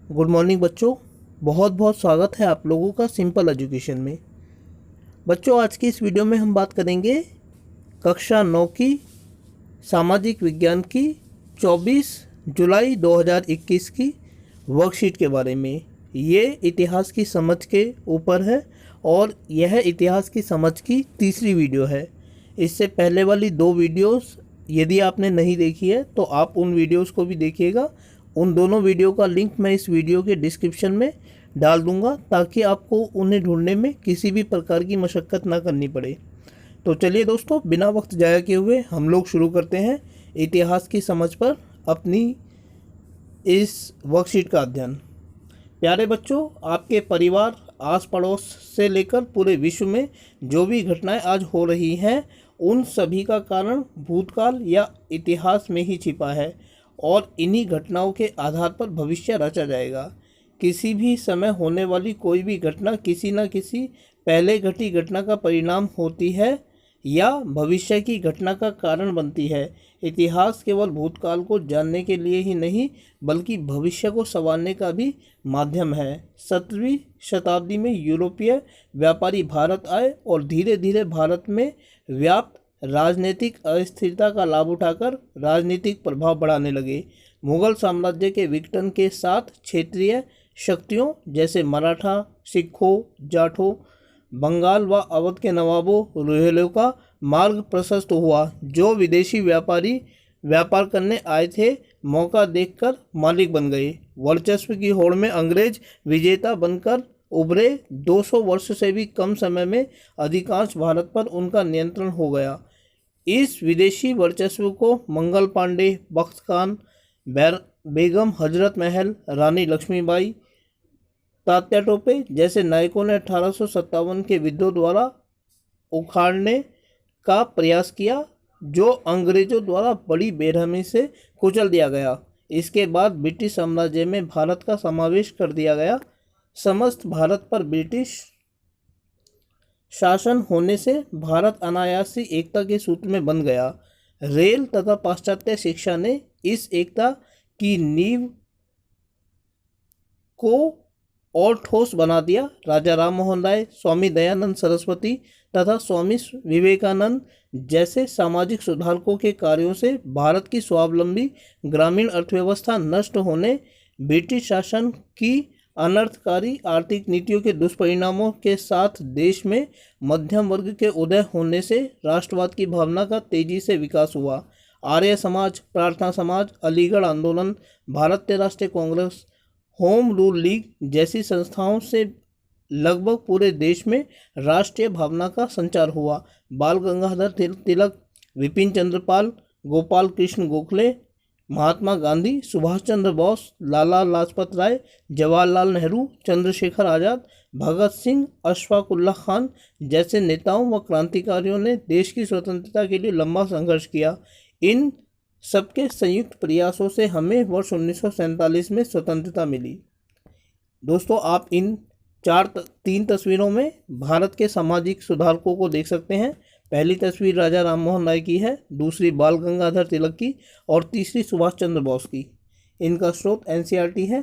Good morning बच्चों। बहुत बहुत स्वागत है आप लोगों का सिंपल एजुकेशन में। बच्चों, आज की इस वीडियो में हम बात करेंगे कक्षा 9 की सामाजिक विज्ञान की 24 जुलाई 2021 की वर्कशीट के बारे में। ये इतिहास की समझ के ऊपर है और यह इतिहास की समझ की तीसरी वीडियो है। इससे पहले वाली 2 वीडियोस यदि आपने नहीं देखी है तो आप उन वीडियोस को भी देखिएगा। उन दोनों वीडियो का लिंक मैं इस वीडियो के डिस्क्रिप्शन में डाल दूंगा ताकि आपको उन्हें ढूंढने में किसी भी प्रकार की मशक्क़त ना करनी पड़े। तो चलिए दोस्तों, बिना वक्त ज़ाया किए हुए हम लोग शुरू करते हैं इतिहास की समझ पर अपनी इस वर्कशीट का अध्ययन। प्यारे बच्चों, आपके परिवार, आस पड़ोस से लेकर पूरे विश्व में जो भी घटनाएं आज हो रही हैं उन सभी का कारण भूतकाल या इतिहास में ही छिपा है और इन्हीं घटनाओं के आधार पर भविष्य रचा जाएगा। किसी भी समय होने वाली कोई भी घटना किसी न किसी पहले घटी घटना का परिणाम होती है या भविष्य की घटना का कारण बनती है। इतिहास केवल भूतकाल को जानने के लिए ही नहीं बल्कि भविष्य को संवारने का भी माध्यम है। 17वीं शताब्दी में यूरोपीय व्यापारी भारत आए और धीरे धीरे भारत में व्याप्त राजनीतिक अस्थिरता का लाभ उठाकर राजनीतिक प्रभाव बढ़ाने लगे। मुगल साम्राज्य के विघटन के साथ क्षेत्रीय शक्तियों जैसे मराठा, सिखों, जाठों, बंगाल व अवध के नवाबों, रोहिलों का मार्ग प्रशस्त हुआ। जो विदेशी व्यापारी व्यापार करने आए थे मौका देखकर मालिक बन गए। वर्चस्व की होड़ में अंग्रेज विजेता बनकर उभरे। 200 वर्ष से भी कम समय में अधिकांश भारत पर उनका नियंत्रण हो गया। इस विदेशी वर्चस्व को मंगल पांडे, बख्त खान, बेगम हजरत महल, रानी लक्ष्मीबाई, तात्या टोपे जैसे नायकों ने 1857 के विद्रोह द्वारा उखाड़ने का प्रयास किया, जो अंग्रेजों द्वारा बड़ी बेरहमी से कुचल दिया गया। इसके बाद ब्रिटिश साम्राज्य में भारत का समावेश कर दिया गया। समस्त भारत पर ब्रिटिश शासन होने से भारत अनायास ही एकता के सूत्र में बंध गया। रेल तथा पाश्चात्य शिक्षा ने इस एकता की नींव को और ठोस बना दिया। राजा राम मोहन राय, स्वामी दयानंद सरस्वती तथा स्वामी विवेकानंद जैसे सामाजिक सुधारकों के कार्यों से भारत की स्वावलंबी ग्रामीण अर्थव्यवस्था नष्ट होने, ब्रिटिश शासन की अनर्थकारी आर्थिक नीतियों के दुष्परिणामों के साथ देश में मध्यम वर्ग के उदय होने से राष्ट्रवाद की भावना का तेजी से विकास हुआ। आर्य समाज, प्रार्थना समाज, अलीगढ़ आंदोलन, भारतीय राष्ट्रीय कांग्रेस, होम रूल लीग जैसी संस्थाओं से लगभग पूरे देश में राष्ट्रीय भावना का संचार हुआ। बाल गंगाधर तिलक, विपिन चंद्र पाल, गोपाल कृष्ण गोखले, महात्मा गांधी, सुभाष चंद्र बोस, लाला लाजपत राय, जवाहरलाल नेहरू, चंद्रशेखर आज़ाद, भगत सिंह, अशफाक उल्लाह खान जैसे नेताओं व क्रांतिकारियों ने देश की स्वतंत्रता के लिए लंबा संघर्ष किया। इन सबके संयुक्त प्रयासों से हमें वर्ष 1947 में स्वतंत्रता मिली। दोस्तों, आप इन 3 तस्वीरों में भारत के सामाजिक सुधारकों को देख सकते हैं। पहली तस्वीर राजा राम मोहन राय की है, दूसरी बाल गंगाधर तिलक की और तीसरी सुभाष चंद्र बोस की। इनका स्रोत एनसीईआरटी है।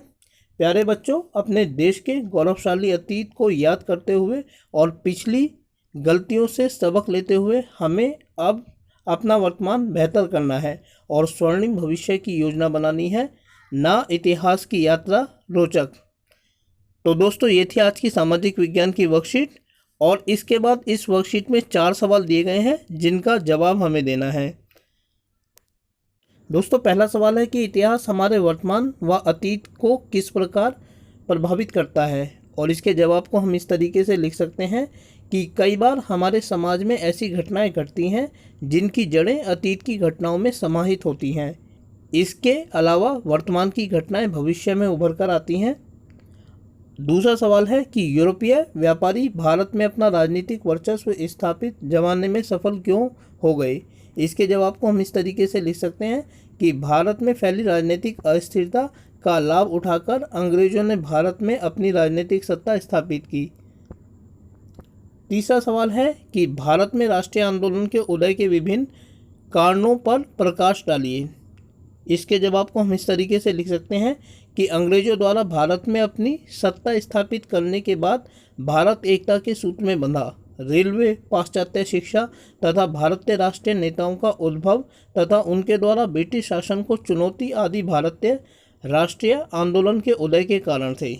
प्यारे बच्चों, अपने देश के गौरवशाली अतीत को याद करते हुए और पिछली गलतियों से सबक लेते हुए हमें अब अपना वर्तमान बेहतर करना है और स्वर्णिम भविष्य की योजना बनानी है, ना इतिहास की यात्रा रोचक। तो दोस्तों, ये थी आज की सामाजिक विज्ञान की वर्कशीट और इसके बाद इस वर्कशीट में 4 सवाल दिए गए हैं जिनका जवाब हमें देना है। दोस्तों, पहला सवाल है कि इतिहास हमारे वर्तमान व अतीत को किस प्रकार प्रभावित करता है, और इसके जवाब को हम इस तरीके से लिख सकते हैं कि कई बार हमारे समाज में ऐसी घटनाएं घटती हैं जिनकी जड़ें अतीत की घटनाओं में समाहित होती हैं। इसके अलावा वर्तमान की घटनाएं भविष्य में उभर कर आती हैं। दूसरा सवाल है कि यूरोपीय व्यापारी भारत में अपना राजनीतिक वर्चस्व स्थापित जमाने में सफल क्यों हो गए। इसके जवाब को हम इस तरीके से लिख सकते हैं कि भारत में फैली राजनीतिक अस्थिरता का लाभ उठाकर अंग्रेजों ने भारत में अपनी राजनीतिक सत्ता स्थापित की। तीसरा सवाल है कि भारत में राष्ट्रीय आंदोलन के उदय के विभिन्न कारणों पर प्रकाश डालिए। इसके जवाब को हम इस तरीके से लिख सकते हैं कि अंग्रेजों द्वारा भारत में अपनी सत्ता स्थापित करने के बाद भारत एकता के सूत्र में बंधा, रेलवे, पाश्चात्य शिक्षा तथा भारतीय राष्ट्रीय नेताओं का उद्भव तथा उनके द्वारा ब्रिटिश शासन को चुनौती आदि भारतीय राष्ट्रीय आंदोलन के उदय के कारण थे।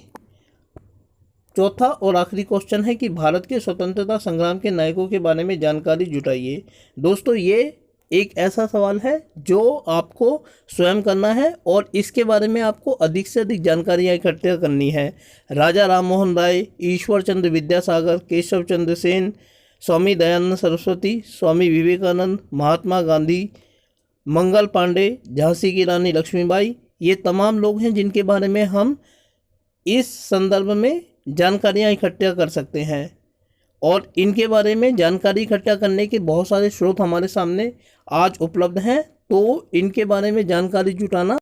चौथा और आखिरी क्वेश्चन है कि भारत के स्वतंत्रता संग्राम के नायकों के बारे में जानकारी जुटाइए। दोस्तों, ये एक ऐसा सवाल है जो आपको स्वयं करना है और इसके बारे में आपको अधिक से अधिक जानकारियाँ इकट्ठा करनी है। राजा राममोहन राय, ईश्वर चंद्र विद्यासागर, केशव चंद्र सेन, स्वामी दयानंद सरस्वती, स्वामी विवेकानंद, महात्मा गांधी, मंगल पांडे, झांसी की रानी लक्ष्मीबाई, ये तमाम लोग हैं जिनके बारे में हम इस संदर्भ में जानकारियाँ इकट्ठा कर सकते हैं और इनके बारे में जानकारी इकट्ठा करने के बहुत सारे स्रोत हमारे सामने आज उपलब्ध हैं। तो इनके बारे में जानकारी जुटाना